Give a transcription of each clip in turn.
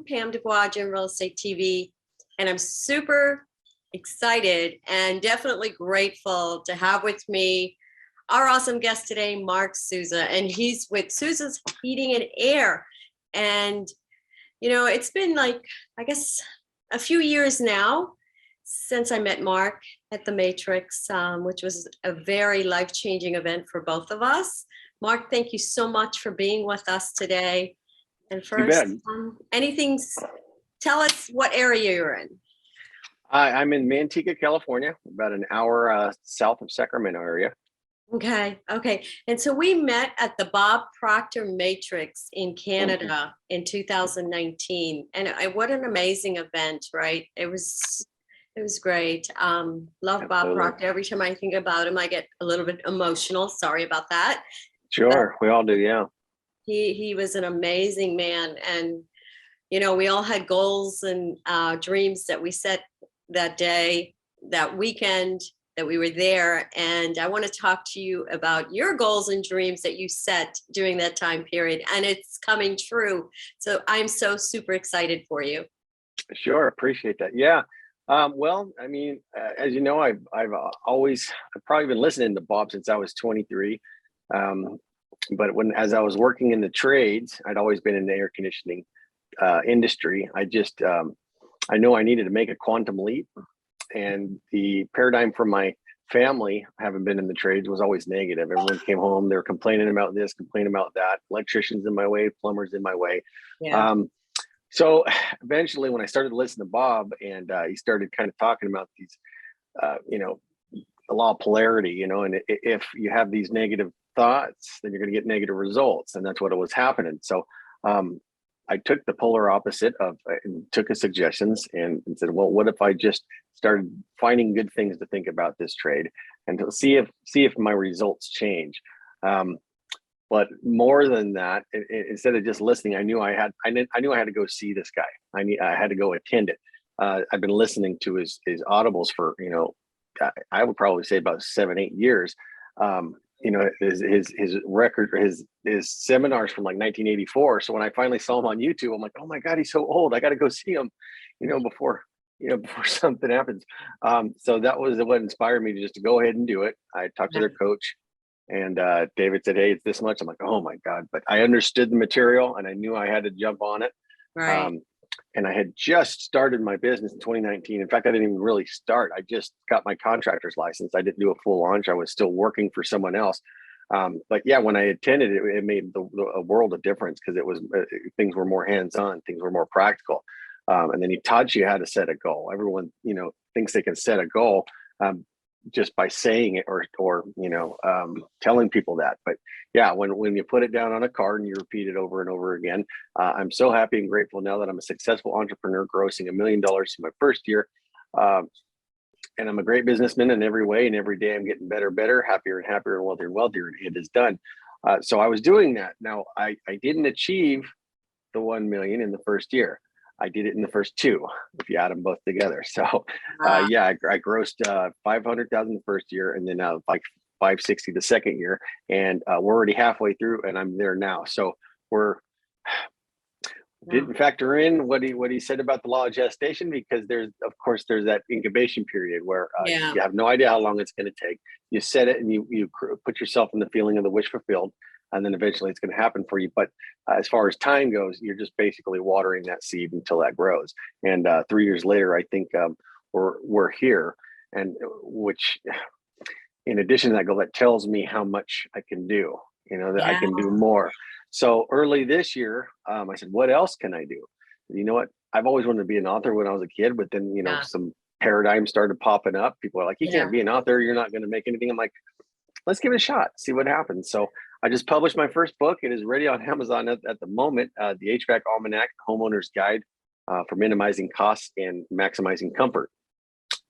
Pam DuBois, General Real Estate TV, and I'm super excited and definitely grateful to have with me our awesome guest today, Mark Souza, and he's with Souza's Heating and Air. And, you know, it's been like, I guess, a few years now since I met Mark at the Matrix, which was a very life-changing event for both of us. Mark, thank you so much for being with us today. And first, tell us what area you're in. I'm in Manteca, California, about an hour south of Sacramento area. Okay. And so we met at the Bob Proctor Matrix in Canada in 2019. And what an amazing event, right? It was great. Love Bob Proctor. Every time I think about him, I get a little bit emotional. Sorry about that. Sure, we all do, yeah. He was an amazing man. And, you know, we all had goals and dreams that we set that day, that weekend that we were there. And I want to talk to you about your goals and dreams that you set during that time period. And it's coming true. So I'm so super excited for you. Sure, appreciate that. Yeah. Well, I mean, as you know, I've probably been listening to Bob since I was 23. But as I was working in the trades, I'd always been in the air conditioning industry. I know I needed to make a quantum leap, and the paradigm from my family, having been in the trades, was always negative. Everyone came home, they were complaining about this, complaining about that, electricians in my way, plumbers in my way. Yeah. So eventually when I started to listen to Bob, and he started kind of talking about these, the law of polarity, and if you have these negative thoughts, then you're going to get negative results. And that's what was happening. So I took the polar opposite and took his suggestions and said, well, what if I just started finding good things to think about this trade and to see if my results change. But more than that, instead of just listening, I knew I had to go see this guy. I had to go attend it. I've been listening to his audibles for, I would probably say about 7-8 years. His record, his seminars from like 1984. So when I finally saw him on YouTube, I'm like, oh my God, he's so old. I got to go see him, before something happens. So that was what inspired me to go ahead and do it. I talked to their coach, and David said, hey, it's this much. I'm like, oh my God. But I understood the material and I knew I had to jump on it. Right. And I had just started my business in 2019. In fact, I didn't even really start. I just got my contractor's license. I didn't do a full launch. I was still working for someone else. But yeah, when I attended it, it made a world of difference, because it was things were more hands-on, things were more practical. And then he taught you how to set a goal. Everyone, thinks they can set a goal just by saying it or telling people that. But yeah, when you put it down on a card and you repeat it over and over again, I'm so happy and grateful now that I'm a successful entrepreneur, grossing $1 million in my first year. And I'm a great businessman in every way. And every day I'm getting better, happier and happier, and wealthier. And it is done. So I was doing that. Now I didn't achieve the 1 million in the first year. I did it in the first 2, if you add them both together. So I grossed 500,000 the first year, and then like 560 the second year. And we're already halfway through, and I'm there now. So didn't factor in what he said about the law of gestation, because there's that incubation period where you have no idea how long it's going to take. You set it and you put yourself in the feeling of the wish fulfilled, and then eventually it's going to happen for you. But as far as time goes, you're just basically watering that seed until that grows. And 3 years later, I think we're here, and which, in addition to that goal, that tells me how much I can do. That I can do more. So early this year, I said, what else can I do? You know what? I've always wanted to be an author when I was a kid, but then, some paradigms started popping up. People are like, you can't be an author. You're not going to make anything. I'm like, let's give it a shot, see what happens. So I just published my first book. It is ready on Amazon at the moment, the HVAC Almanac, Homeowner's Guide for Minimizing Costs and Maximizing Comfort.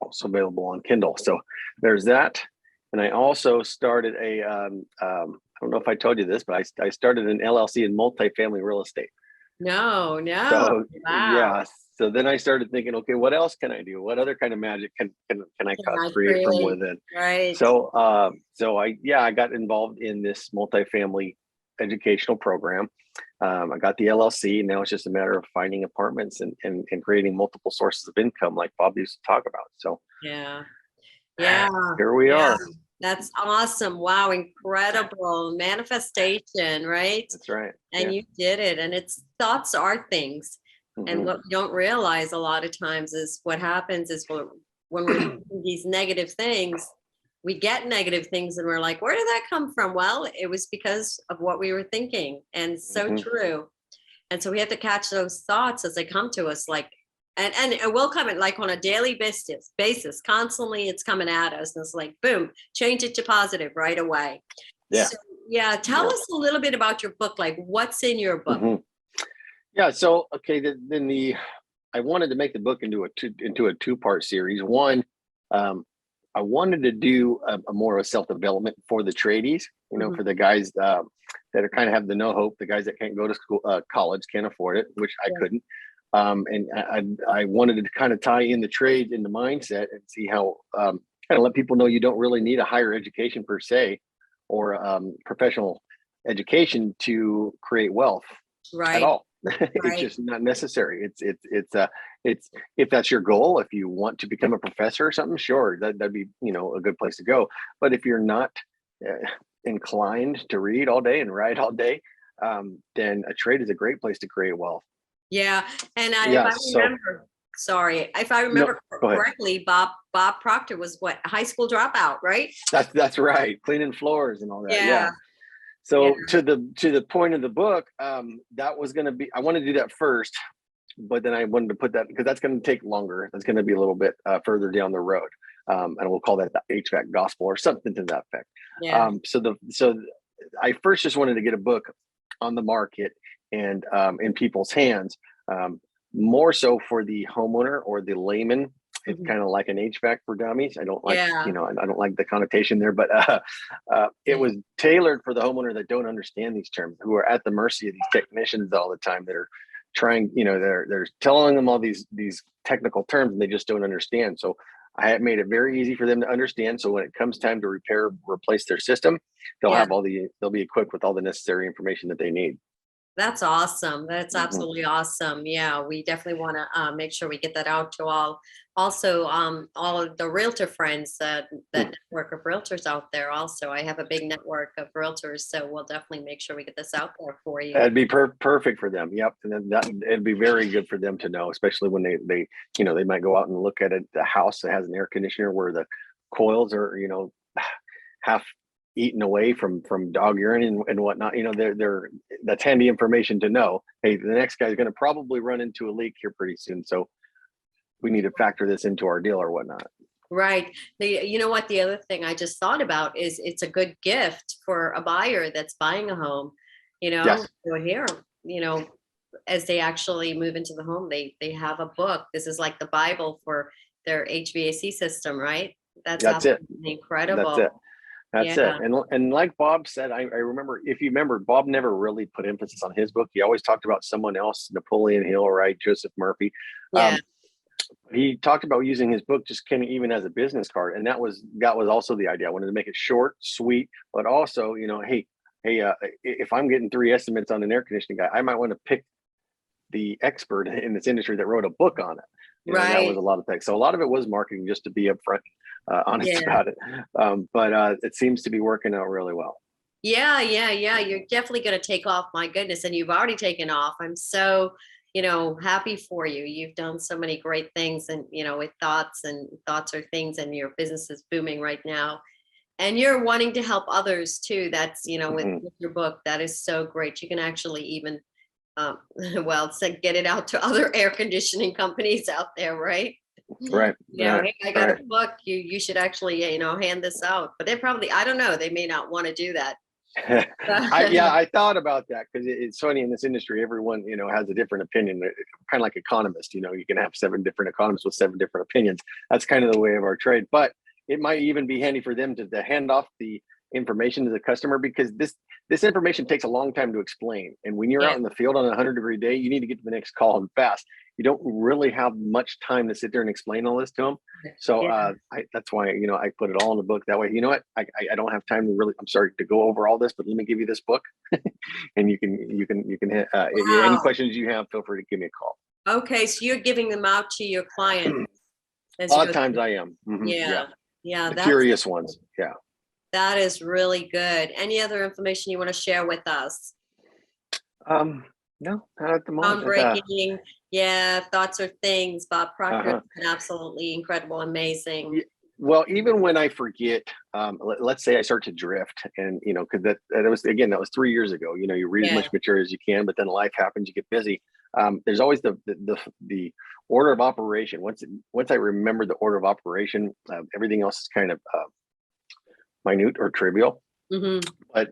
Also available on Kindle. So there's that. And I also started I don't know if I told you this, but I started an LLC in multifamily real estate. No. So, wow. Yeah. So then I started thinking, okay, what else can I do? What other kind of magic can I create from within? Right. So, I got involved in this multifamily educational program. I got the LLC. Now it's just a matter of finding apartments and creating multiple sources of income, like Bob used to talk about. So Yeah. Yeah. here we Yeah. are. That's awesome. Wow. Incredible manifestation, right? That's right. And you did it. And it's thoughts are things. And what we don't realize a lot of times is what happens is when we're thinking these negative things, we get negative things and we're like, where did that come from? Well, it was because of what we were thinking. And so true. And so we have to catch those thoughts as they come to us, like, and it will come in like on a daily basis, constantly it's coming at us. And it's like, boom, change it to positive right away. Yeah. So, yeah. Tell us a little bit about your book. Like, what's in your book? Yeah. So, okay. I wanted to make the book into a two-part series. One, I wanted to do a more of a self-development for the tradies, for the guys that are kind of have the no hope, the guys that can't go to school, college, can't afford it, which I couldn't. And I wanted to kind of tie in the trades in the mindset and see how kind of let people know you don't really need a higher education per se, or professional education to create wealth at all. It's just not necessary. It's if that's your goal, if you want to become a professor or something, sure, that'd be a good place to go. But if you're not inclined to read all day and write all day, then a trade is a great place to create wealth. Yeah, and if I remember correctly, Bob Proctor was what, high school dropout, right? That's right, cleaning floors and all that. Yeah. So to the point of the book, that was going to be, I wanted to do that first, but then I wanted to put that, because that's going to take longer. That's going to be a little bit further down the road. And we'll call that the HVAC gospel or something to that effect. Yeah. So I first just wanted to get a book on the market and in people's hands, more so for the homeowner or the layman. It's kind of like an HVAC for dummies. I don't like, I don't like the connotation there, but it was tailored for the homeowner that don't understand these terms, who are at the mercy of these technicians all the time that are trying, they're telling them all these technical terms and they just don't understand. So I have made it very easy for them to understand. So when it comes time to replace their system, they'll be equipped with all the necessary information that they need. That's awesome. That's absolutely awesome. Yeah, we definitely want to make sure we get that out to all of the realtor friends, that network of realtors out there. Also, I have a big network of realtors, so we'll definitely make sure we get this out there for you. That'd be perfect for them. Yep, and then it'd be very good for them to know, especially when they might go out and look at a house that has an air conditioner where the coils are half eaten away from dog urine and whatnot. That's handy information to know. Hey, the next guy's going to probably run into a leak here pretty soon, so we need to factor this into our deal or whatnot. Right. You know what? The other thing I just thought about is it's a good gift for a buyer that's buying a home. Yes. So here, as they actually move into the home, they have a book. This is like the Bible for their HVAC system, right? That's absolutely incredible. That's it. And like Bob said, I remember, if you remember, Bob never really put emphasis on his book. He always talked about someone else, Napoleon Hill, right? Joseph Murphy. Yeah. He talked about using his book just kind of even as a business card. And that was also the idea. I wanted to make it short, sweet, but also, hey, if I'm getting 3 estimates on an air conditioning guy, I might want to pick the expert in this industry that wrote a book on it. Right. That was a lot of things. So a lot of it was marketing, just to be upfront, honest about it. But it seems to be working out really well. Yeah. You're definitely going to take off. My goodness. And you've already taken off. I'm so, happy for you. You've done so many great things, and, with thoughts are things, and your business is booming right now. And you're wanting to help others too. That's, with your book, that is so great. You can actually even, get it out to other air conditioning companies out there, right? Right. Hey, I got a book. You should actually, hand this out. But they probably, I don't know, they may not want to do that. I thought about that, because it's funny, in this industry, everyone, has a different opinion. Kind of like economists, you can have 7 different economists with 7 different opinions. That's kind of the way of our trade. But it might even be handy for them to hand off the information to the customer, because this information takes a long time to explain. And when you're out in the field on a 100-degree day, you need to get to the next call and fast. You don't really have much time to sit there and explain all this to them. So that's why, I put it all in the book. That way, you know what, I don't have time to really, I'm sorry to go over all this, but let me give you this book and you can any questions you have, feel free to give me a call. Okay. So you're giving them out to your clients. A lot of times I am. Mm-hmm. Yeah. The curious ones. Yeah. That is really good. Any other information you want to share with us? No, not at the moment. Groundbreaking. Thoughts or things. Bob Proctor has been absolutely incredible, amazing. Well, even when I forget, let's say I start to drift, and because that was 3 years ago. You read as much material as you can, but then life happens, you get busy. There's always the order of operation. Once I remember the order of operation, everything else is kind of minute or trivial. Mm-hmm. But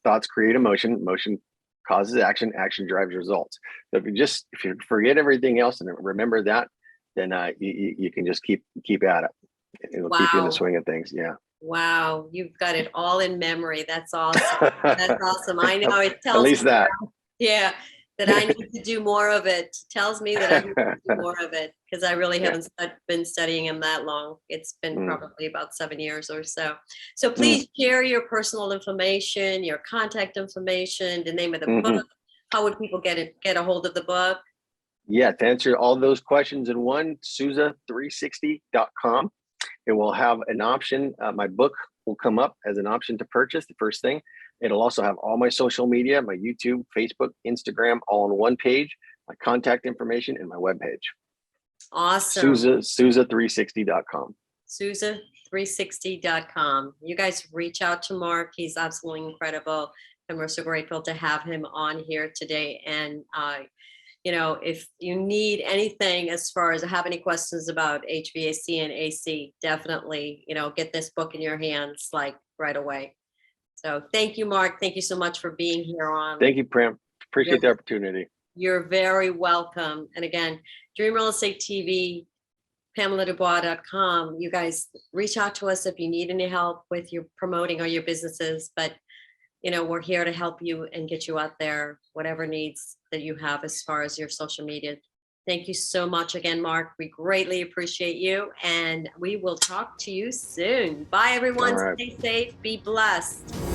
thoughts create emotion, motion causes action, action drives results. So if you forget everything else and remember that, then you can just keep at it. It'll keep you in the swing of things. Yeah. Wow, you've got it all in memory. That's awesome. That's awesome. I know it tells at least me that. That I need to do more of it. It tells me that I need to do more of it, because I really haven't been studying him that long. It's been probably about 7 years or so. So please share your personal information, your contact information, the name of the book. How would people get a hold of the book? Yeah, to answer all those questions in one, Souza360.com. It will have an option. My book will come up as an option to purchase, the first thing. It'll also have all my social media, my YouTube, Facebook, Instagram, all on one page, my contact information, and my webpage. Awesome. Souza360.com. Souza360.com. You guys reach out to Mark. He's absolutely incredible. And we're so grateful to have him on here today. And, if you need anything as far as have any questions about HVAC and AC, definitely, get this book in your hands right away. So thank you, Mark. Thank you so much for being here on. Thank you, Pam. Appreciate the opportunity. You're very welcome. And again, Dream Real Estate TV, PamelaDuBois.com. You guys reach out to us if you need any help with your promoting or your businesses. But, we're here to help you and get you out there, whatever needs that you have as far as your social media. Thank you so much again, Mark. We greatly appreciate you, and we will talk to you soon. Bye, everyone. Stay safe. Be blessed.